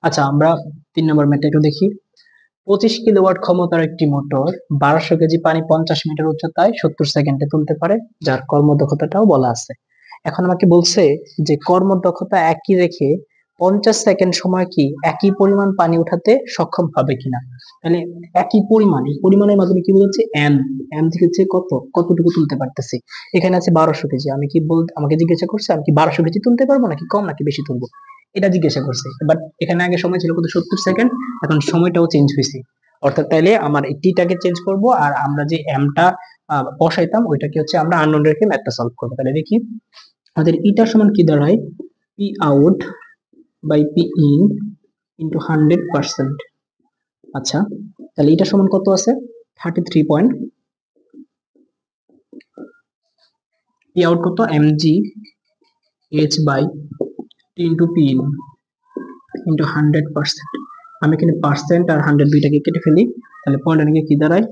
আচ্ছা, আমরা 3 নম্বর ম্যাথটা একটু দেখি। 25 কিলোওয়াট ক্ষমতার একটি মোটর 1200 কেজি পানি 50 মিটার উচ্চতায় 70 সেকেন্ডে তুলতে পারে, যার কর্মদক্ষতাটাও বলা আছে। এখন আমাকে বলছে যে কর্মদক্ষতা একই রেখে 50 সেকেন্ড সময় কি একই পরিমাণ পানি উঠাতে সক্ষম হবে কিনা। তাহলে একই পরিমাণ, এই পরিমাণের মাধ্যমে কি বলছে, এম এম থেকে হচ্ছে কতটুকু তুলতে পারতেছি। এখানে আছে 1200 কেজি, আমি কি আমাকে জিজ্ঞাসা করছে আমি কি 1200 কেজি তুলতে পারবো নাকি কম নাকি বেশি তুলবো, এটা জিজ্ঞাসা করছে। বাট এখানে আগে সময় ছিল কত, 70 সেকেন্ড, এখন সময়টাও চেঞ্জ হয়েছে। অর্থাৎ তাইলে আমার এই টিটাকে চেঞ্জ করব, আর আমরা যে এমটা বসাইতাম ওইটাকে হচ্ছে আমরা আননোন রেখে ম্যাথটা সলভ করবো। তাহলে দেখি আমাদের ইটা সমান কি দাঁড়ায়, P out by P in into 100%। আচ্ছা, তাহলে এটা সমান কত আছে, 33 পয়েন্ট, পি আউট কত, MG H by T into P in into 100%। আমি এখানে পার্সেন্ট আর 100 দুইটাকে কেটে ফেলি, তাহলে পয়েন্ট এখানে কি দাঁড়ায়,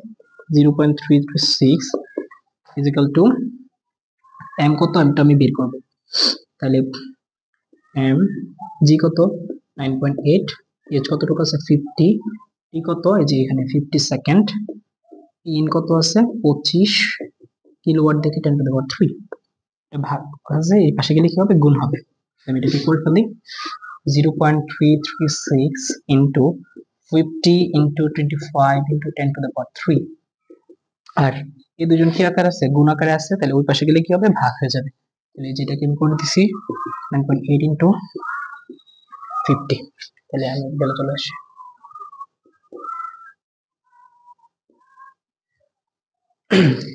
0.336 ইজিক্যাল টু এম কত, এমটা আমি বের করবো। তাহলে এম জি কত 9.8, এইচ কতটুকু আছে 50, টি কত এই যে এখানে 50 সেকেন্ড, ইন কত আছে 25 কিলোওয়াট দেখে 10⁻³ ভাগ আছে, এই পাশে গেলে কি হবে, গুণ হবে। আমি এটা কি করে ফেলি, 0.336 ইন্টু 50 ইন্টু 25 ইন্টু 10⁻³। আর এই দুজন কি আকার আছে, গুণ আকারে আছে, তাহলে ওই পাশে গেলে কি হবে, ভাগ হয়ে যাবে। তাহলে যেটাকে আমি করে দিছি 9.8 ইন্টু 50, তাহলে আমি গেলে চলে আসি।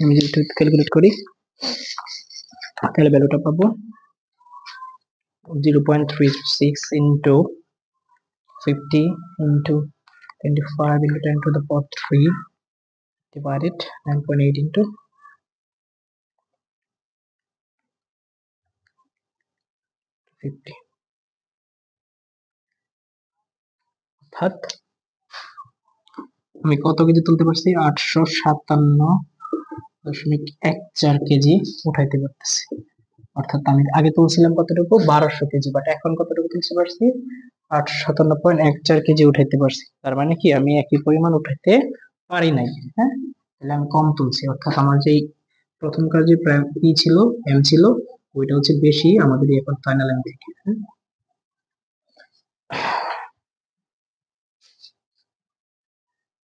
আমি যদি একটু ক্যালকুলেট করি তাহলে ভ্যালুটা পাবো 0.36 into 50 into 25 into 10⁻³ divided 9.8 into 50, অর্থাৎ আমি কত কেজি তুলতে পারছি, 857.14 কেজি উঠাইতে পারতেছি। অর্থাৎ আমি আগে তুলছিলাম কতটুকু, 1200 কেজি, বাট এখন কতটুকু তুলতে পারছি, 857.14 কেজি উঠাইতে পারছি। তার মানে কি আমি একই পরিমাণ উঠাইতে পারি নাই, হ্যাঁ, তাহলে আমি কম তুলছি। অর্থাৎ আমার যেই প্রথমকার যে ই ছিল, এম ছিল, ওইটা হচ্ছে বেশি আমাদের এখন ফাইনাল এম থেকে।